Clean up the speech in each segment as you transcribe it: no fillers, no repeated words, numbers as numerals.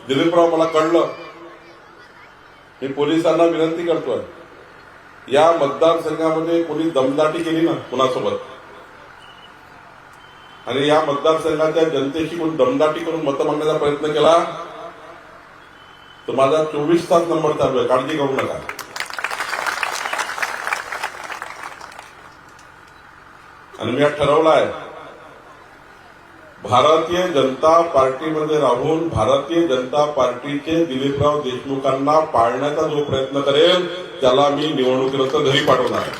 दिलीपराव मला कळलं. मी पोलिसांना विनंती करतोय, या मतदारसंघामध्ये कोणी दमदाटी केली ना कुणासोबत, आणि या मतदारसंघाच्या जनतेशी कोणी दमदाटी करून मतं मागण्याचा प्रयत्न केला तर माझा 24 तास नंबर चालू आहे, काळजी करू नका. आणि मी ठरवलं आहे, भारतीय जनता पार्टीमध्ये राहून भारतीय जनता पार्टीचे दिलीपराव देशमुखांना पाळण्याचा जो प्रयत्न करेल त्याला मी निवडणुकीनंतर घरी पाठवणार आहे.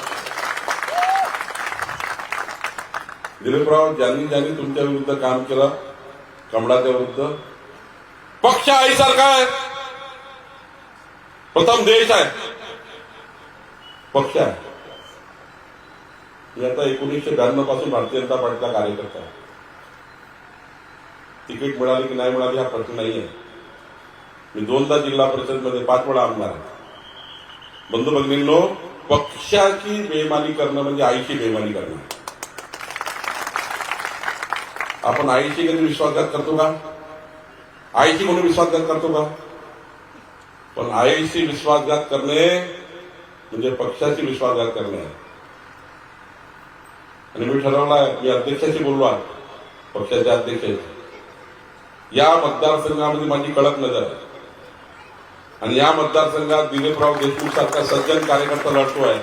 दिलीपराव, ज्यांनी ज्यांनी तुमच्या विरुद्ध काम केलं, कमळाच्या विरुद्ध, पक्ष आईसारखा आहे, प्रथम देश आहे, पक्ष आहे. मी आता 1992 पासून भारतीय जनता पार्टीचा कार्यकर्ता आहे. तिकीट मिळाली की नाही मिळाली हा प्रश्न नाहीये. मी 2दा जिल्हा परिषदमध्ये 5 वेळा आमदार आहे. बंधू भगिनींनो, पक्षाची बेईमानी करणं म्हणजे आईची बेईमानी करणं. आपण आईशी कधी विश्वासघात करतो का? आईशी कोणी विश्वासघात करतो का? पण आईशी विश्वासघात करणे म्हणजे पक्षाशी विश्वासघात करणे आहे. आणि मी ठरवलं आहे, मी अध्यक्षाशी बोललो आहे, पक्षाच्या अध्यक्षाशी. या मतदारसंघामध्ये माझी कडक नजर आहे आणि या मतदारसंघात दिलीपराव देशमुख सारखा सज्जन कार्यकर्ता लढतोय.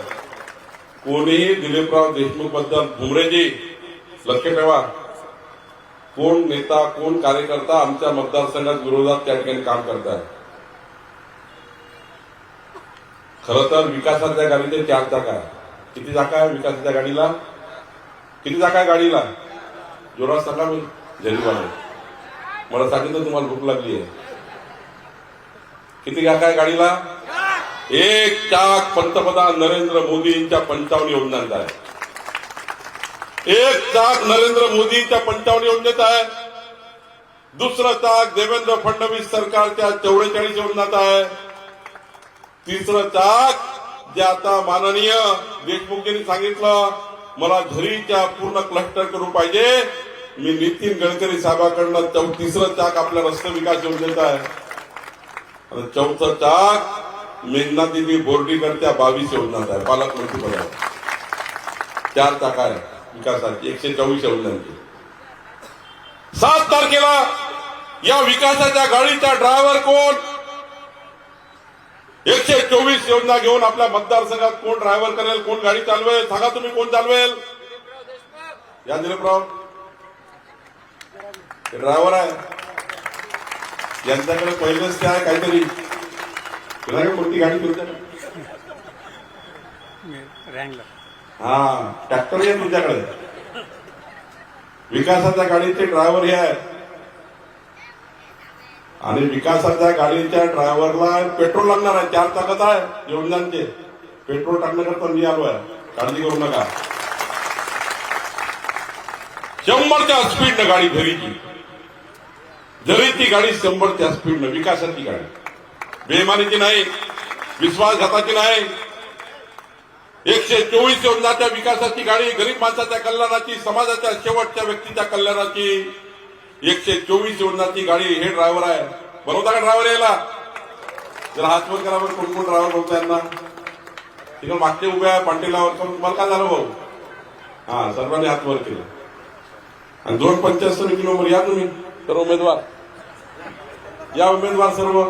कोणीही दिलीपराव देशमुख बद्दल भुमरेजी लक्ष ठेवा, कोण नेता कोण कार्यकर्ता आमच्या मतदारसंघात विरोधात त्या ठिकाणी काम करताय. खरं तर विकासाच्या गाडीचे 4 चाक आहे. किती चाका आहे विकासाच्या गाडीला? किती चाका आहे गाडीला? जोरात सांगा. मी जरीवाले मला सांगितलं तुम्हाला भूक लागली आहे. किती चाका आहे गाडीला? 1 चाक पंतप्रधान नरेंद्र मोदींच्या 55 योजनांचा आहे. 1 चाक नरेंद्र मोदींच्या 55 योजनेत आहे. दुसरं चाक देवेंद्र फडणवीस सरकारच्या 44 योजनात आहे. तिसरं चाक जे आता माननीय देशमुखजींनी सांगितलं, मला झरीच्या पूर्ण क्लस्टर करून पाहिजे. मी नितीन गडकरी साहेबांकडनं तिसरं चाक आपल्या रस्ते विकास योजनेत आहे. आणि 4थं चाक मेघनादिनी बोर्डीकरच्या 22 योजनात आहे, पालकमंत्री पदावर. 4 चाक आहे विकासाची, 124 योजनांची. 7 तारखेला या विकासाच्या गाडीचा ड्रायव्हर कोण? 124 योजना घेऊन आपल्या मतदारसंघात कोण ड्रायव्हर करेल, कोण गाडी चालवेल? सांगा तुम्ही, कोण चालवेल? या दिलीपराव ड्रायव्हर आहे, यांच्याकडे पहिलेच काय काहीतरी कोणती गाडी तुमच्याकडे? हा, ट्रॅक्टर आहे तुमच्याकडे. विकासाच्या गाडीचे ड्रायव्हर हे आहे. आणि विकासाच्या गाडीच्या ड्रायव्हरला पेट्रोल लागणार आहे. 4 चाकात आहे योजनांचे. पेट्रोल टाकण्याकरता मी आलो आहे, काळजी करू नका. 100च्या स्पीडनं गाडी झरीची गाडी 100च्या स्पीडनं, विकासाची गाडी, बेईमानीची नाही, विश्वासघाताची नाही. 124 योजनाच्या विकासाची गाडी, गरीब माणसाच्या कल्याणाची, समाजाच्या शेवटच्या व्यक्तीच्या कल्याणाची 124 योजनाची गाडी. हे ड्रायव्हर आहे. बनवता का ड्रायव्हर यायला? जरा हातवर करा बरं, कोण कोण ड्रायव्हर बनवता यांना. तिकडे मागचे उभे आहे पांटीलावर. तुम्हाला काय झालं भाऊ? हा, सर्वांनी हातवर केलं. आणि 275 किलोमीटर या तुम्ही सर्व उमेदवार, या उमेदवार सर्व.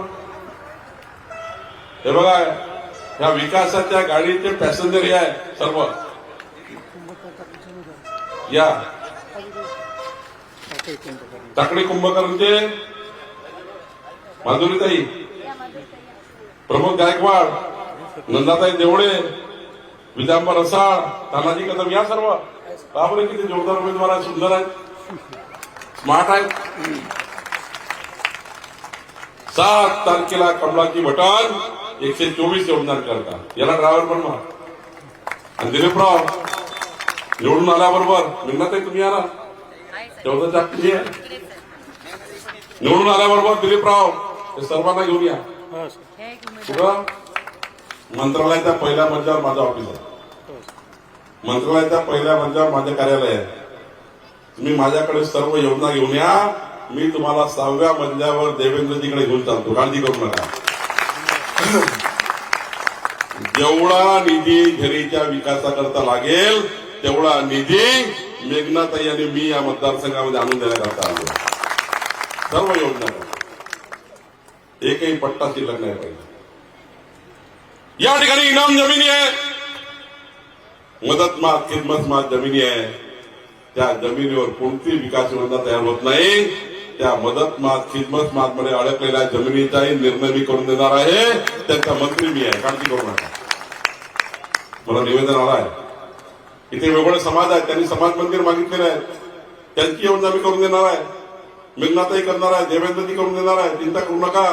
हे बघा, ह्या विकासाच्या गाडीचे पॅसेंजर हे आहे सर्व. या टाकळी कुंभकर्णचे माधुरीताई, प्रमोद गायकवाड, नंदाताई देवळे, विजांबर रसाळ, तानाजी कदम, या सर्व. बापरे, किती जोरदार उमेदवार आहेत, सुंदर आहेत, स्मार्ट आहेत. 7 तारखेला कमलाची बटन 124 योजना करता. याला ड्रायव्हर बनवा. आणि दिलीपराव निवडून आल्याबरोबर मिळणार तुम्ही याला 14 चाक किती आहे? निवडून आल्याबरोबर दिलीपराव हे सर्वांना घेऊन या. कुठं? मंत्रालयाच्या पहिल्या मजल्यावर माझं ऑफिस आहे. मंत्रालयाच्या पहिल्या मजल्यावर माझं कार्यालय आहे. तुम्ही माझ्याकडे सर्व योजना घेऊन या मी तुम्हाला 6व्या मजल्यावर देवेंद्रजीकडे घेऊन चालतो, काळजी करू नका. जेवढा निधी झरीच्या विकासाकरता लागेल तेवढा निधी मेघनाताई आणि मी या मतदारसंघामध्ये आणून देण्याकरता आलो. सर्व योजना एकही पट्टा शिल्लक नाही पाहिजे. या ठिकाणी इनाम जमिनी आहे, मदत मात खिदमत मात जमिनी आहे. त्या जमिनीवर कोणती विकास योजना तयार होत नाही. त्या मदत मात खिदमत मात मध्ये अडकलेल्या जमिनीचाही निर्णय मी करून देणार आहे. त्यांचा मंत्री मी आहे, काळजी करू नका. मला निवेदन आलं आहे, इथे वेगवेगळे समाज आहेत, त्यांनी समाज मंदिर मागितलेले आहेत, त्यांची योजना मी करून देणार आहे. मेघनाताई करणार आहे, देवेंद्रजी करून देणार आहे, चिंता करू नका.